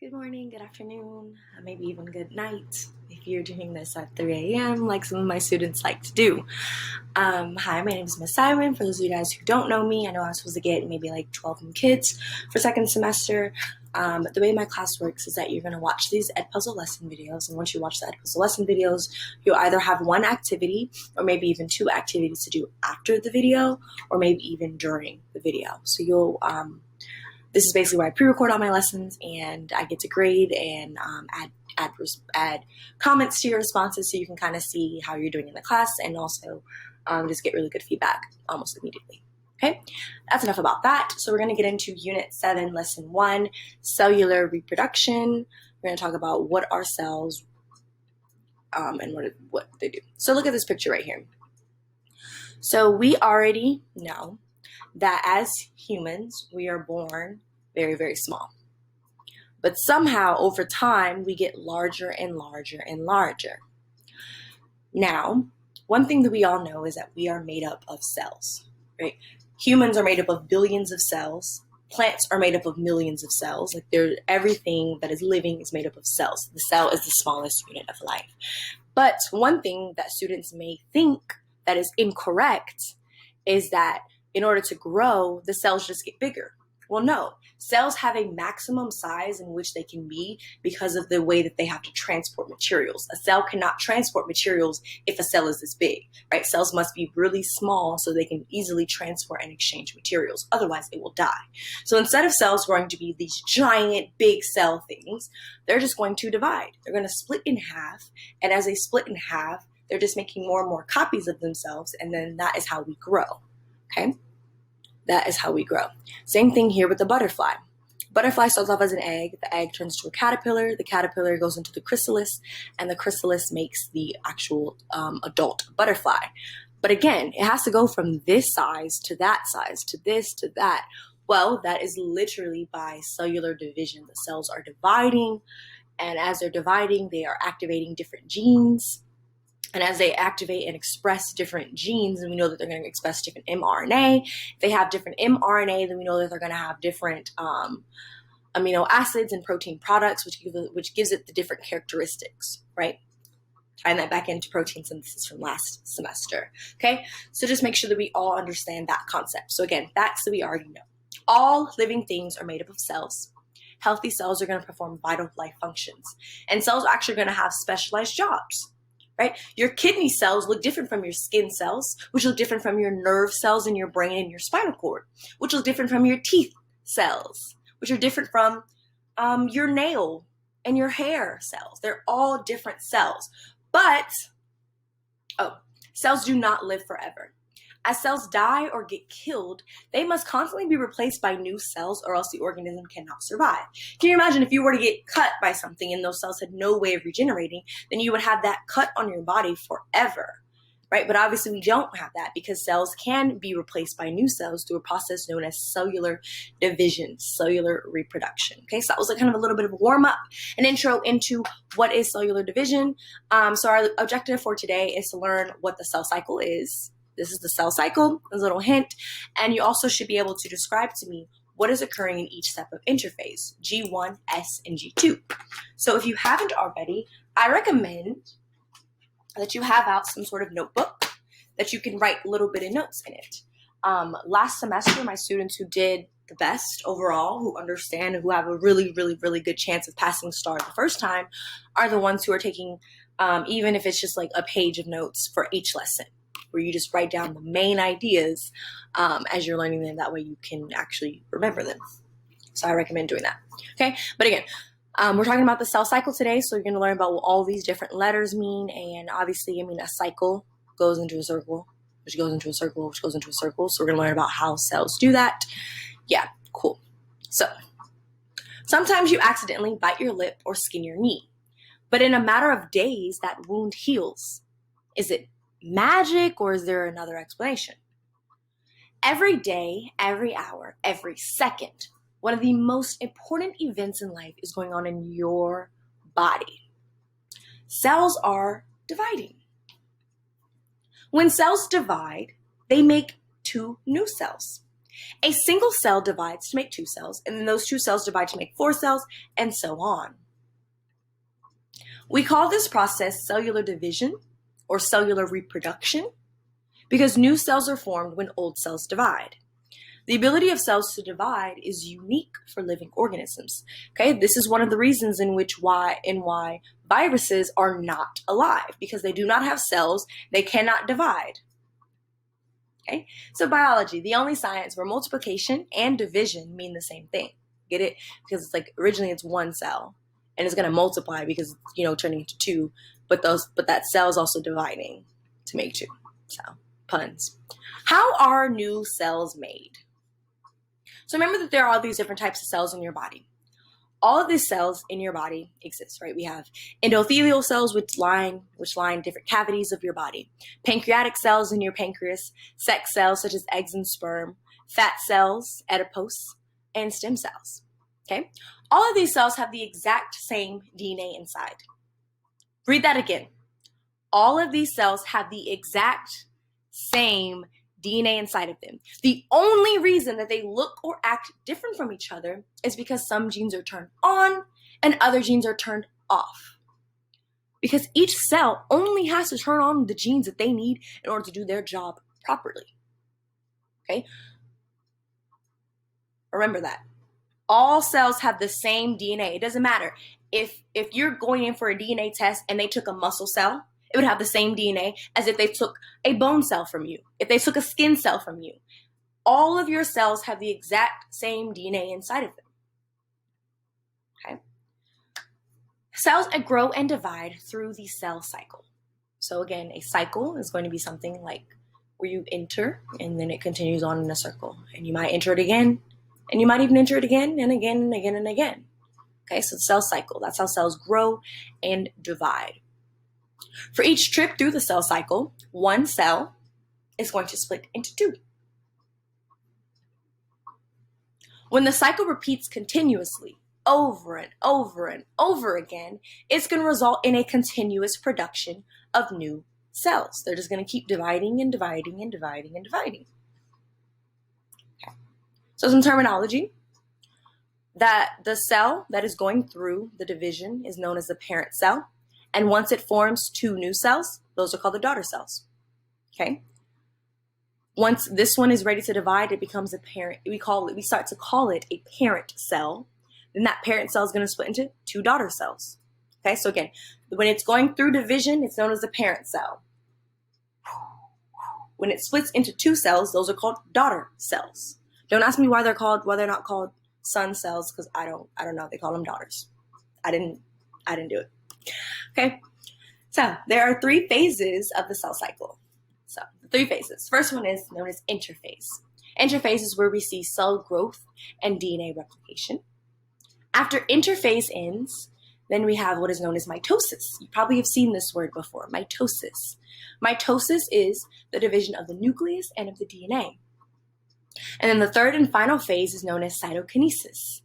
Good morning, good afternoon, maybe even good night if you're doing this at 3 a.m. like some of my students like to do. Hi, my name is Miss Simon. For those of you guys who don't know me, I know I'm supposed to get maybe like 12 new kids for second semester. The way my class works is that you're going to watch these Edpuzzle lesson videos, and once you watch the Edpuzzle lesson videos, you'll either have one activity or maybe even two activities to do after the video or maybe even during the video. So this is basically where I pre-record all my lessons, and I get to grade and add comments to your responses so you can kind of see how you're doing in the class, and also just get really good feedback almost immediately. Okay, that's enough about that. So we're going to get into Unit 7, Lesson 1, Cellular Reproduction. We're going to talk about what are cells and what they do. So look at this picture right here. So we already know that as humans, we are born very, very small. But somehow, over time, we get larger and larger and larger. Now, one thing that we all know is that we are made up of cells, right? Humans are made up of billions of cells. Plants are made up of millions of cells. Everything that is living is made up of cells. The cell is the smallest unit of life. But one thing that students may think that is incorrect is that in order to grow, the cells just get bigger. Well, no. Cells have a maximum size in which they can be because of the way that they have to transport materials. A cell cannot transport materials if a cell is this big, right? Cells must be really small so they can easily transport and exchange materials. Otherwise, it will die. So instead of cells growing to be these giant, big cell things, they're just going to divide. They're going to split in half. And as they split in half, they're just making more and more copies of themselves. And then that is how we grow, okay? That is how we grow. Same thing here with the butterfly. Butterfly starts off as an egg. The egg turns to a caterpillar. The caterpillar goes into the chrysalis, and the chrysalis makes the actual adult butterfly. But again, it has to go from this size to that size, to this to that. Well, that is literally by cellular division. The cells are dividing, and as they're dividing, they are activating different genes. And as they activate and express different genes, and we know that they're going to express different mRNA. If they have different mRNA, then we know that they're going to have different amino acids and protein products, which gives it the different characteristics, right? Tying that back into protein synthesis from last semester, okay? So just make sure that we all understand that concept. So again, facts that we already know. All living things are made up of cells. Healthy cells are going to perform vital life functions. And cells are actually going to have specialized jobs. Right? Your kidney cells look different from your skin cells, which look different from your nerve cells in your brain and your spinal cord, which look different from your teeth cells, which are different from your nail and your hair cells. They're all different cells. But, cells do not live forever. As cells die or get killed, they must constantly be replaced by new cells or else the organism cannot survive. Can you imagine if you were to get cut by something and those cells had no way of regenerating, then you would have that cut on your body forever, right? But obviously we don't have that because cells can be replaced by new cells through a process known as cellular division, cellular reproduction. Okay, so that was kind of a little bit of a warm up, an intro into what is cellular division. So our objective for today is to learn what the cell cycle is. This is the cell cycle, a little hint, and you also should be able to describe to me what is occurring in each step of interphase, G1, S, and G2. So if you haven't already, I recommend that you have out some sort of notebook that you can write little bit of notes in it. Last semester, my students who did the best overall, who understand, who have a really, really, really good chance of passing STAR the first time, are the ones who are taking, even if it's just like a page of notes for each lesson, where you just write down the main ideas as you're learning them. That way you can actually remember them. So I recommend doing that. Okay, but again, we're talking about the cell cycle today, so you're going to learn about what all these different letters mean, and obviously, a cycle goes into a circle, which goes into a circle, which goes into a circle, so we're going to learn about how cells do that. Yeah, cool. So, sometimes you accidentally bite your lip or skin your knee, but in a matter of days, that wound heals. Is it magic, or is there another explanation? Every day, every hour, every second, one of the most important events in life is going on in your body. Cells are dividing. When cells divide, they make two new cells. A single cell divides to make 2 cells, and then those 2 cells divide to make 4 cells, and so on. We call this process cellular division or cellular reproduction because new cells are formed when old cells divide. The ability of cells to divide is unique for living organisms. Okay, this is one of the reasons in why viruses are not alive, because they do not have cells, they cannot divide. Okay, so biology, the only science where multiplication and division mean the same thing. Get it? Because it's like originally it's 1 cell, and it's going to multiply because turning into 2, but that cell is also dividing to make 2. So puns. How are new cells made? So remember that there are all these different types of cells in your body. All of these cells in your body exist, right? We have endothelial cells which line different cavities of your body, pancreatic cells in your pancreas, sex cells such as eggs and sperm, fat cells, adipose, and stem cells. Okay? All of these cells have the exact same DNA inside. Read that again. All of these cells have the exact same DNA inside of them. The only reason that they look or act different from each other is because some genes are turned on and other genes are turned off. Because each cell only has to turn on the genes that they need in order to do their job properly. Okay? Remember that. All cells have the same DNA. It doesn't matter. If you're going in for a DNA test and they took a muscle cell, it would have the same DNA as if they took a bone cell from you, if they took a skin cell from you. All of your cells have the exact same DNA inside of them. Okay? Cells grow and divide through the cell cycle. So again, a cycle is going to be something like where you enter and then it continues on in a circle. And you might enter it again, and you might even enter it again and again and again and again. Okay, so the cell cycle, that's how cells grow and divide. For each trip through the cell cycle, one cell is going to split into 2. When the cycle repeats continuously, over and over and over again, it's going to result in a continuous production of new cells. They're just going to keep dividing and dividing and dividing and dividing. Okay. So some terminology. That the cell that is going through the division is known as the parent cell. And once it forms 2 new cells, those are called the daughter cells. Okay. Once this one is ready to divide, it becomes a parent. We start to call it a parent cell. Then that parent cell is going to split into 2 daughter cells. Okay. So again, when it's going through division, it's known as the parent cell. When it splits into 2 cells, those are called daughter cells. Don't ask me why they're not called son cells, because I don't know. They call them daughters. I didn't do it. Okay, so there are 3 phases of the cell cycle. So the 3 phases. First one is known as interphase. Interphase is where we see cell growth and DNA replication. After interphase ends, then we have what is known as mitosis. You probably have seen this word before, mitosis. Mitosis is the division of the nucleus and of the DNA. And then the third and final phase is known as cytokinesis.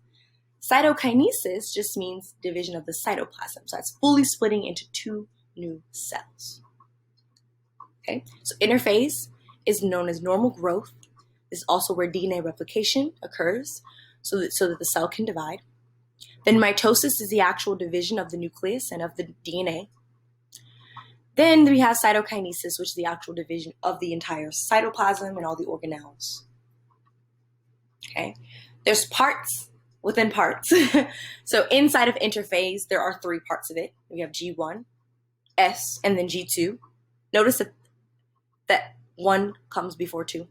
Cytokinesis just means division of the cytoplasm. So that's fully splitting into 2 new cells. Okay, so interphase is known as normal growth. This is also where DNA replication occurs so that the cell can divide. Then mitosis is the actual division of the nucleus and of the DNA. Then we have cytokinesis, which is the actual division of the entire cytoplasm and all the organelles. Okay, there's parts within parts. So inside of interphase, there are 3 parts of it. We have G1, S, and then G2. Notice that 1 comes before 2.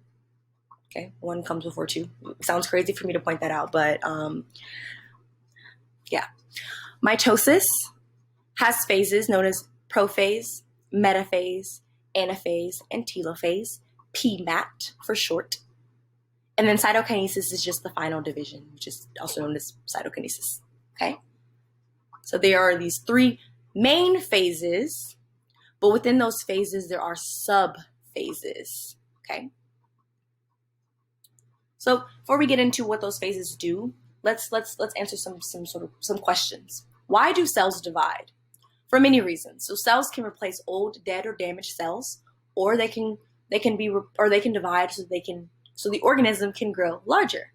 Okay, 1 comes before 2. It sounds crazy for me to point that out, but yeah. Mitosis has phases known as prophase, metaphase, anaphase, and telophase, PMAT for short. And then cytokinesis is just the final division, which is also known as cytokinesis. Okay? So there are these 3 main phases, but within those phases, there are sub-phases. Okay? So before we get into what those phases do, let's answer some questions. Why do cells divide? For many reasons. So cells can replace old, dead, or damaged cells, or they can divide so so the organism can grow larger,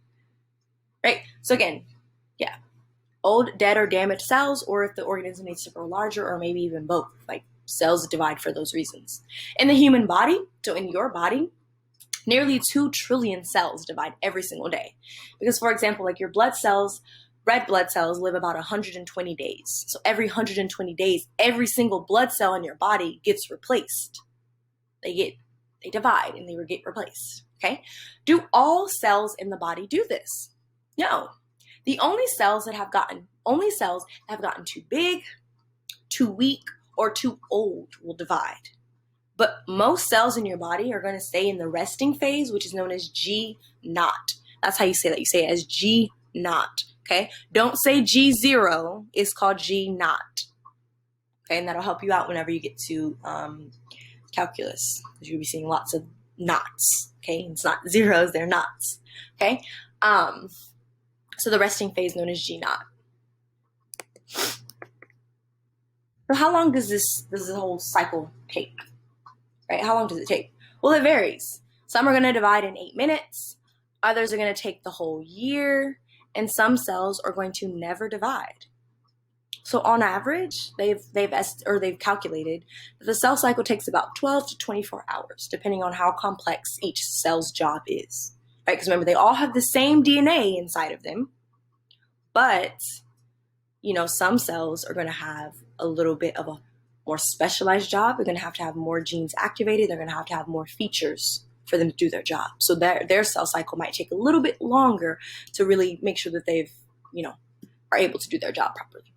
right? So again, yeah, old, dead, or damaged cells, or if the organism needs to grow larger, or maybe even both, like cells divide for those reasons. In the human body, so in your body, nearly 2 trillion cells divide every single day. Because, for example, like your blood cells, red blood cells live about 120 days. So every 120 days, every single blood cell in your body gets replaced. They divide and they get replaced, okay? Do all cells in the body do this? No. The only cells that have gotten too big, too weak, or too old will divide. But most cells in your body are going to stay in the resting phase, which is known as G naught. That's how you say that. You say it as G naught. Okay? Don't say G0. It's called G naught. Okay? And that'll help you out whenever you get to calculus, because you'll be seeing lots of knots. Okay? It's not zeros, they're knots. Okay? So the resting phase known as G naught. So how long does this whole cycle take? Right? How long does it take? Well, it varies. Some are going to divide in 8 minutes. Others are going to take the whole year. And some cells are going to never divide. So on average, they've calculated that the cell cycle takes about 12 to 24 hours, depending on how complex each cell's job is. Right? Because remember, they all have the same DNA inside of them. But, some cells are going to have a little bit of a more specialized job. They're going to have more genes activated. They're going to have more features for them to do their job. So their cell cycle might take a little bit longer to really make sure that they've, are able to do their job properly.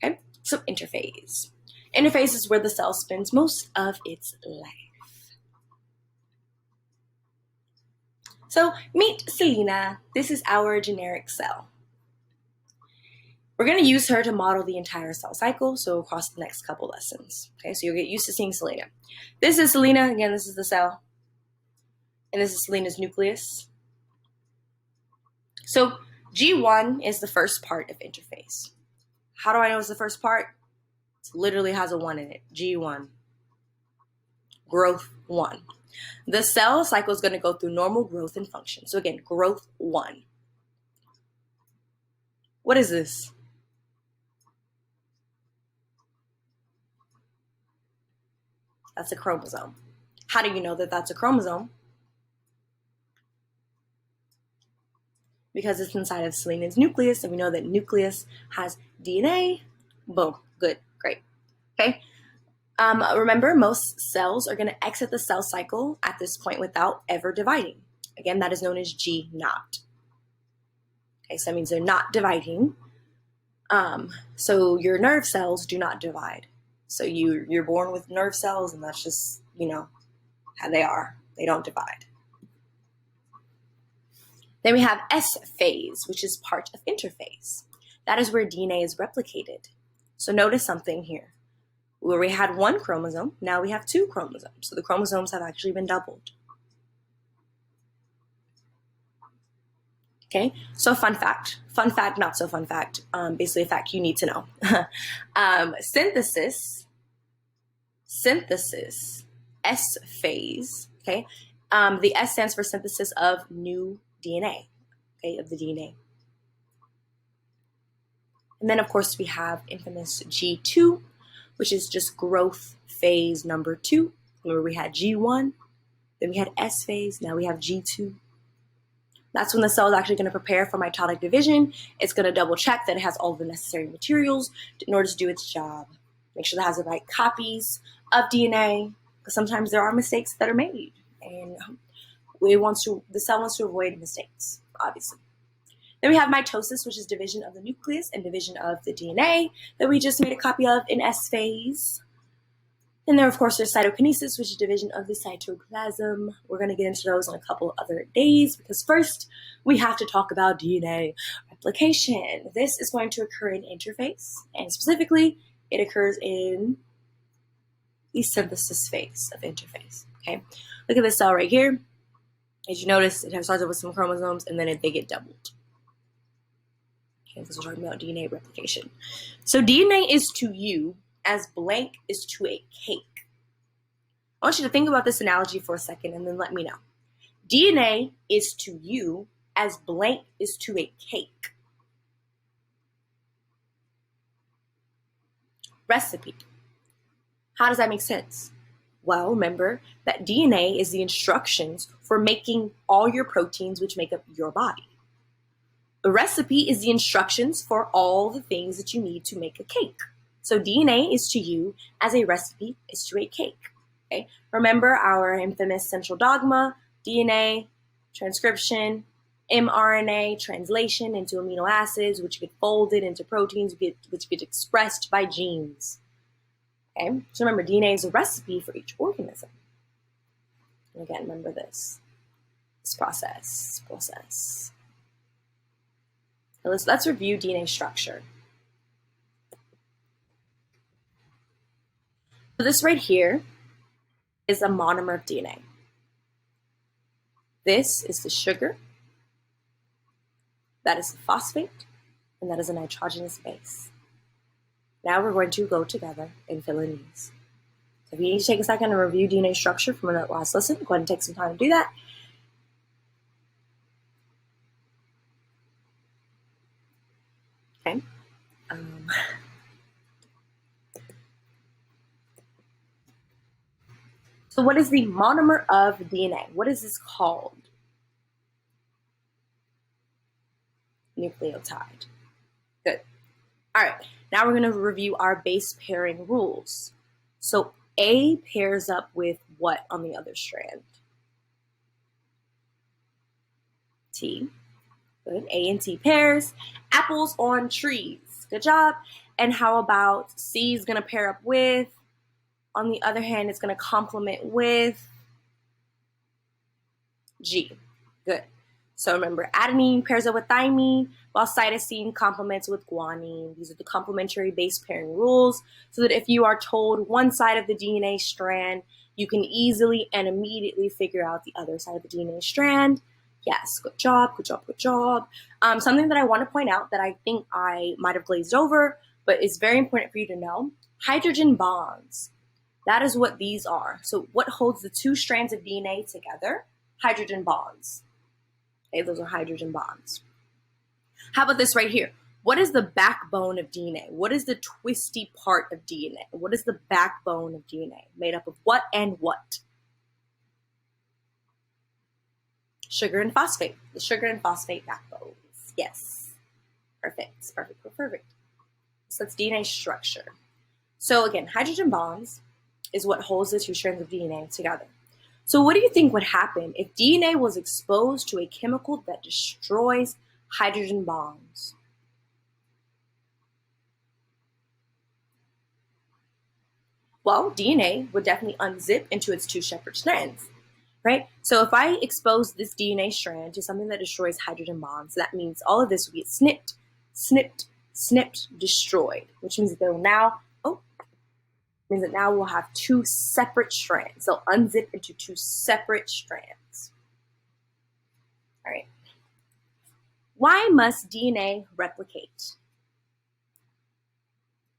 Okay, so interphase. Interphase is where the cell spends most of its life. So meet Selena. This is our generic cell. We're going to use her to model the entire cell cycle, so across the next couple lessons. Okay, so you'll get used to seeing Selena. This is Selena. Again, this is the cell. And this is Selena's nucleus. So G1 is the first part of interphase. How do I know it's the first part? It literally has a 1 in it. G1. Growth 1. The cell cycle is going to go through normal growth and function. So again, growth 1. What is this? That's a chromosome. How do you know that that's a chromosome? Because it's inside of Selena's nucleus, and we know that nucleus has DNA. Boom. Good. Great. Okay. Remember, most cells are going to exit the cell cycle at this point without ever dividing. Again, that is known as G naught. Okay, so that means they're not dividing. So your nerve cells do not divide. So you're born with nerve cells, and that's just, how they are. They don't divide. Then we have S phase, which is part of interphase. That is where DNA is replicated. So notice something here. Where we had 1 chromosome, now we have 2 chromosomes. So the chromosomes have actually been doubled. Okay, so fun fact, not so fun fact, basically a fact you need to know. Synthesis, S phase, okay? The S stands for synthesis of new DNA, okay, of the DNA. And then, of course, we have infamous G2, which is just growth phase number 2. Remember, we had G1, then we had S phase, now we have G2. That's when the cell is actually going to prepare for mitotic division. It's going to double check that it has all the necessary materials in order to do its job. Make sure it has the right copies of DNA, because sometimes there are mistakes that are made, and the cell wants to avoid mistakes, obviously. Then we have mitosis, which is division of the nucleus and division of the DNA that we just made a copy of in S phase. And there, of course, there's cytokinesis, which is division of the cytoplasm. We're going to get into those in a couple other days, because first we have to talk about DNA replication. This is going to occur in interphase, and specifically, it occurs in the synthesis phase of interphase. Okay, look at this cell right here. As you notice, it starts with some chromosomes, and then they get doubled. Okay, because we're talking about DNA replication. So DNA is to you as blank is to a cake. I want you to think about this analogy for a second and then let me know. DNA is to you as blank is to a cake. Recipe. How does that make sense? Well, remember that DNA is the instructions for making all your proteins which make up your body. The recipe is the instructions for all the things that you need to make a cake. So DNA is to you as a recipe is to a cake. Okay? Remember our infamous central dogma, DNA, transcription, mRNA, translation into amino acids, which get folded into proteins, which get expressed by genes. Okay? So remember, DNA is a recipe for each organism. And again, remember this process. Now let's review DNA structure. So this right here is a monomer of DNA. This is the sugar, that is the phosphate, and that is a nitrogenous base. Now we're going to go together and fill in these. So if you need to take a second to review DNA structure from our last lesson, go ahead and take some time to do that. Okay. So what is the monomer of DNA? What is this called? Nucleotide. Good. All right, now we're going to review our base pairing rules. So A pairs up with what on the other strand? T. Good. A and T pairs. Apples on trees. Good job. And how about C is going to pair up with? On the other hand, it's going to complement with G. Good. So remember, adenine pairs up with thymine, while cytosine complements with guanine. These are the complementary base pairing rules, so that if you are told one side of the DNA strand, you can easily and immediately figure out the other side of the DNA strand. Yes, good job, good job, good job. Something that I want to point out that I think I might have glazed over, but is very important for you to know, hydrogen bonds. That is what these are. So what holds the two strands of DNA together? Hydrogen bonds. Okay, those are hydrogen bonds. How about this right here? What is the backbone of DNA? What is the twisty part of DNA? What is the backbone of DNA? Made up of what and what? Sugar and phosphate. The sugar and phosphate backbones. Yes. Perfect. So that's DNA structure. So again, hydrogen bonds is what holds the two strands of DNA together. So what do you think would happen if DNA was exposed to a chemical that destroys hydrogen bonds? Well, DNA would definitely unzip into its two separate strands, right? So if I expose this DNA strand to something that destroys hydrogen bonds, that means all of this will get snipped, destroyed, which means that they will now means that now we'll have two separate strands. They'll unzip into two separate strands. All right. Why must DNA replicate?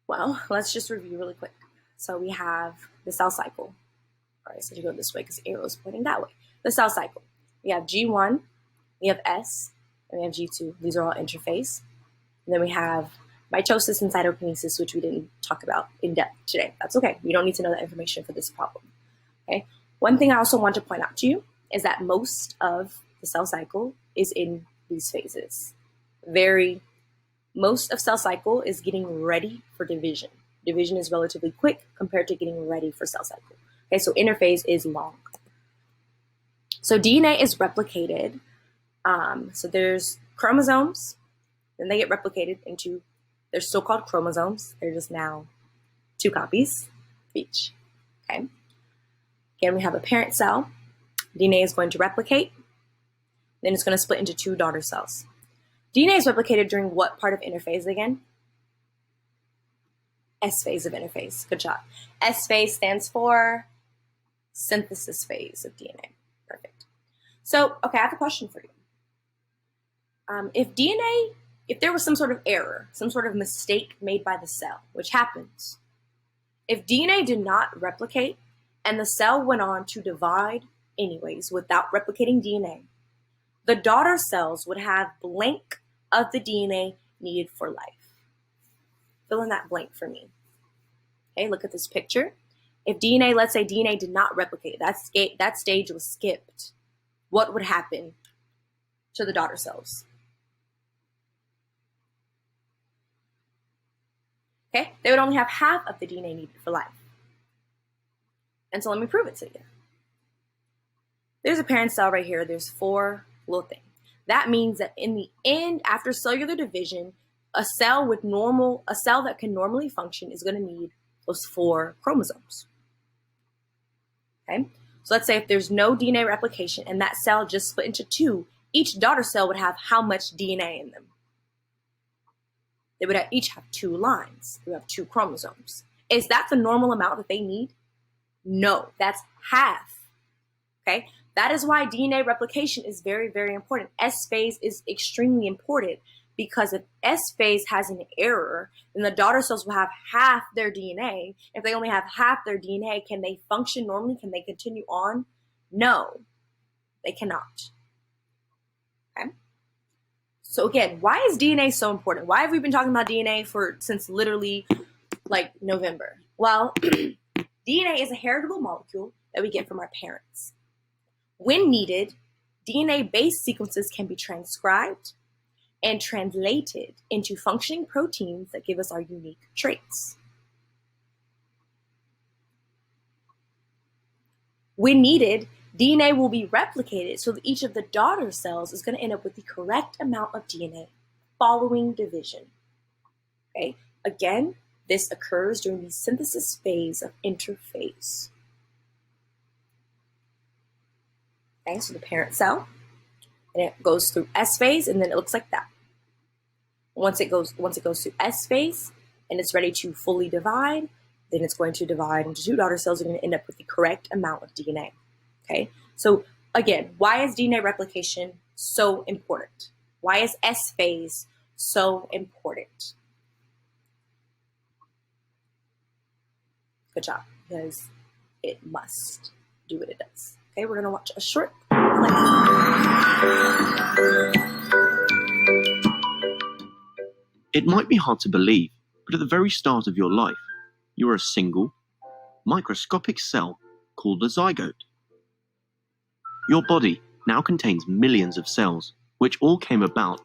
Well, let's just review really quick. So we have the cell cycle. All right, so you go this way because the arrow is pointing that way. The cell cycle. We have G1, we have S, and we have G2. These are all interphase. And then we have mitosis and cytokinesis, which we didn't talk about in depth today. That's okay. You don't need to know that information for this problem. Okay. One thing I also want to point out to you is that most of the cell cycle is in these phases. Most of cell cycle is getting ready for division. Division is relatively quick compared to getting ready for cell cycle. Okay, so interphase is long. So DNA is replicated. So there's chromosomes, then they get replicated into, they're still called chromosomes. They're just now 2 copies of each. Okay. Again, we have a parent cell. DNA is going to replicate. Then it's going to split into 2 daughter cells. DNA is replicated during what part of interphase again? S phase of interphase. Good job. S phase stands for synthesis phase of DNA. Perfect. So, okay, I have a question for you. If there was some sort of error, some sort of mistake made by the cell, which happens, if DNA did not replicate and the cell went on to divide, anyways, without replicating DNA, the daughter cells would have blank of the DNA needed for life. Fill in that blank for me. Okay, look at this picture. If DNA, let's say DNA did not replicate, that stage was skipped, what would happen to the daughter cells? Okay, they would only have half of the DNA needed for life. And so let me prove it to you. There's a parent cell right here. There's 4 little things. That means that in the end, after cellular division, a cell that can normally function is going to need those 4 chromosomes. Okay, so let's say if there's no DNA replication and that cell just split into 2, each daughter cell would have how much DNA in them? They would each have 2 lines. They would have 2 chromosomes. Is that the normal amount that they need? No, that's half. Okay, that is why DNA replication is very, very important. S phase is extremely important because if S phase has an error, then the daughter cells will have half their DNA. If they only have half their DNA, can they function normally? Can they continue on? No, they cannot. Okay. So again, why is DNA so important? Why have we been talking about DNA since literally like November? Well, DNA is a heritable molecule that we get from our parents. When needed, DNA-based sequences can be transcribed and translated into functioning proteins that give us our unique traits. When needed, DNA will be replicated so that each of the daughter cells is going to end up with the correct amount of DNA following division. Okay? Again, this occurs during the synthesis phase of interphase. Okay, so the parent cell, and it goes through S phase, and then it looks like that. Once it goes through S phase, and it's ready to fully divide, then it's going to divide into 2 daughter cells. Are going to end up with the correct amount of DNA. Okay, so again, why is DNA replication so important? Why is S phase so important? Good job, because it must do what it does. Okay, we're going to watch a short clip. It might be hard to believe, but at the very start of your life, you are a single, microscopic cell called a zygote. Your body now contains millions of cells, which all came about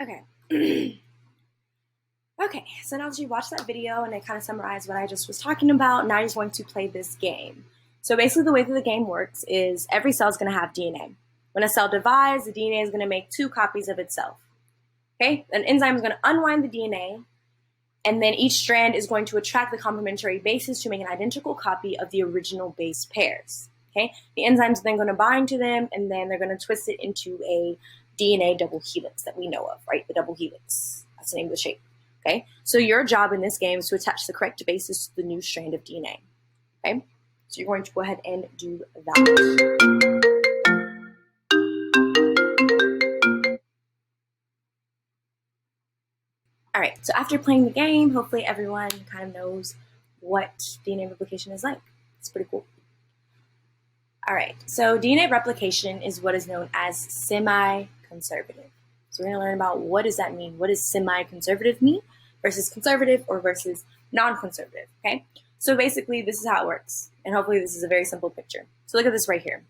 Okay. Okay, so now that you watched that video and it kind of summarized what I just was talking about, now you're going to play this game. So basically the way that the game works is every cell is going to have DNA. When a cell divides, the DNA is going to make 2 copies of itself. Okay, an enzyme is going to unwind the DNA, and then each strand is going to attract the complementary bases to make an identical copy of the original base pairs. Okay, the enzyme is then going to bind to them, and then they're going to twist it into a DNA double helix that we know of, right? The double helix. That's the name of the shape. Okay, so your job in this game is to attach the correct bases to the new strand of DNA. Okay, so you're going to go ahead and do that. All right, so after playing the game, hopefully everyone kind of knows what DNA replication is like. It's pretty cool. All right, so DNA replication is what is known as semi-conservative. So we're going to learn about what does that mean? What does semi-conservative mean versus conservative or versus non-conservative, okay? So basically, this is how it works, and hopefully this is a very simple picture. So look at this right here.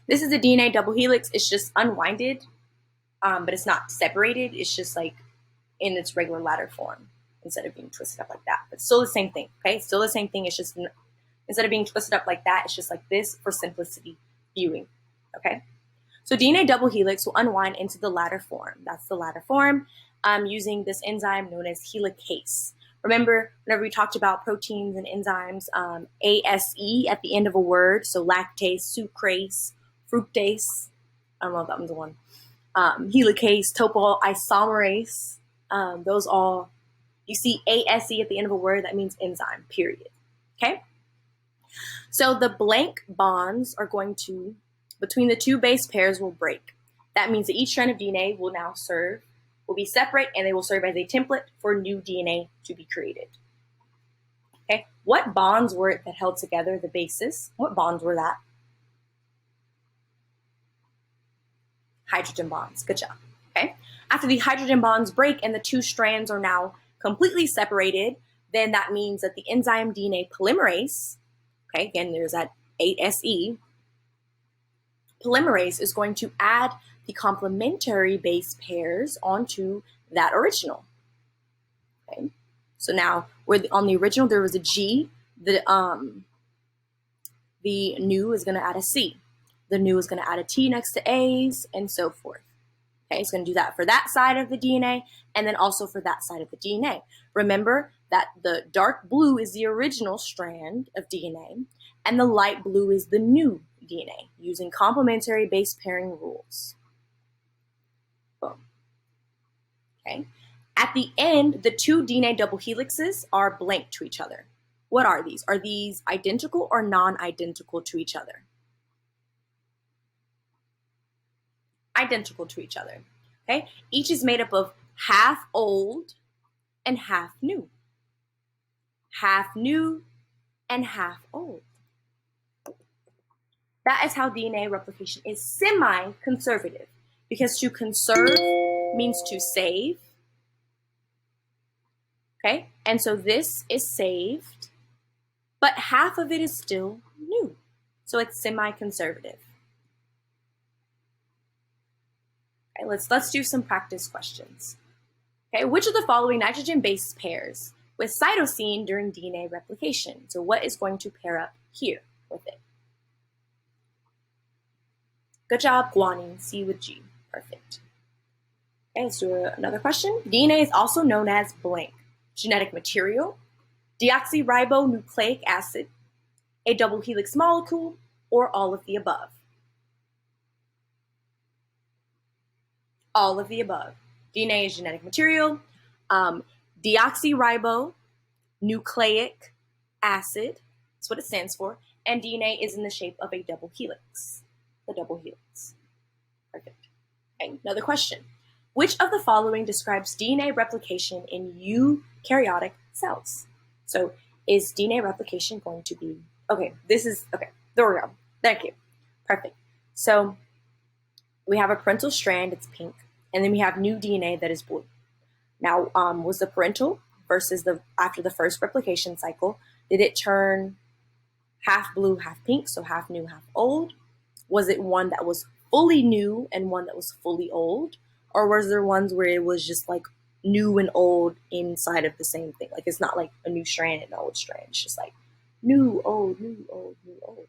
This is a DNA double helix. It's just unwinded, but it's not separated. It's just like in its regular ladder form instead of being twisted up like that. But still the same thing, okay? Still the same thing. It's just instead of being twisted up like that, it's just like this for simplicity viewing, okay? So DNA double helix will unwind into the latter form. That's the latter form using this enzyme known as helicase. Remember, whenever we talked about proteins and enzymes, ASE at the end of a word, so lactase, sucrase, fructase, I don't know if that one's the one, helicase, topoisomerase, those all, you see ASE at the end of a word, that means enzyme, period, okay? So the blank bonds are going to, between the two base pairs will break. That means that each strand of DNA will be separate, and they will serve as a template for new DNA to be created. Okay, what bonds were it that held together the bases? What bonds were that? Hydrogen bonds, good job, okay? After the hydrogen bonds break and the two strands are now completely separated, then that means that the enzyme DNA polymerase, okay, again, there's that ASE, polymerase is going to add the complementary base pairs onto that original. Okay, so now on the original there was a G, the new is going to add a C, the new is going to add a T next to A's, and so forth. Okay, it's going to do that for that side of the DNA, and then also for that side of the DNA. Remember that the dark blue is the original strand of DNA, and the light blue is the new DNA, using complementary base pairing rules. Boom. Okay. At the end, the two DNA double helixes are blank to each other. What are these? Are these identical or non-identical to each other? Identical to each other. Okay. Each is made up of half old and half new. Half new and half old. That is how DNA replication is semi-conservative, because to conserve means to save. Okay, and so this is saved, but half of it is still new. So it's semi-conservative. Okay, let's do some practice questions. Okay, which of the following nitrogen base pairs with cytosine during DNA replication? So what is going to pair up here with it? Good job, guanine, C with G. Perfect. Okay, let's do another question. DNA is also known as blank. Genetic material, deoxyribonucleic acid, a double helix molecule, or all of the above? All of the above. DNA is genetic material, deoxyribonucleic acid, that's what it stands for, and DNA is in the shape of a double helix. The double helix. Perfect. Okay, another question. Which of the following describes DNA replication in eukaryotic cells? So is DNA replication going to be, okay, there we go. Thank you. Perfect. So we have a parental strand, it's pink, and then we have new DNA that is blue. Now, was the parental versus after the first replication cycle, did it turn half blue, half pink, so half new, half old? Was it one that was fully new and one that was fully old? Or was there ones where it was just like new and old inside of the same thing? Like it's not like a new strand and an old strand. It's just like new, old, new, old, new, old.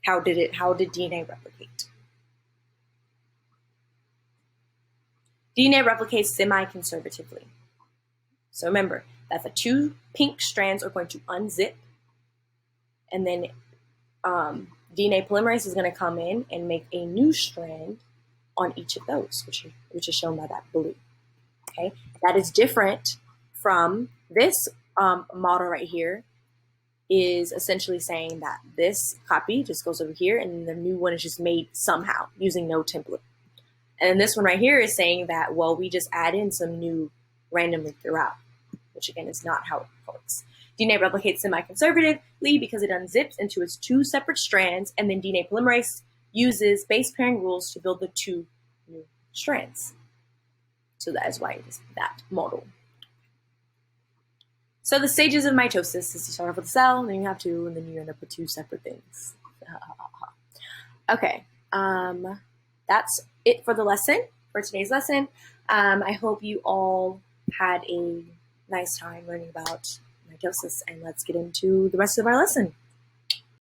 How did DNA replicate? DNA replicates semi-conservatively. So remember that the two pink strands are going to unzip, and then DNA polymerase is going to come in and make a new strand on each of those, which is shown by that blue. Okay, that is different from this model right here. Is essentially saying that this copy just goes over here, and the new one is just made somehow using no template. And then this one right here is saying that, well, we just add in some new randomly throughout, which again is not how it works. DNA replicates semi-conservatively because it unzips into its two separate strands, and then DNA polymerase uses base pairing rules to build the two new strands. So that is why it is that model. So the stages of mitosis is you start off with a cell, then you have two, and then you end up with two separate things. Okay, that's it for the lesson, for today's lesson. I hope you all had a nice time learning about mitosis, and let's get into the rest of our lesson.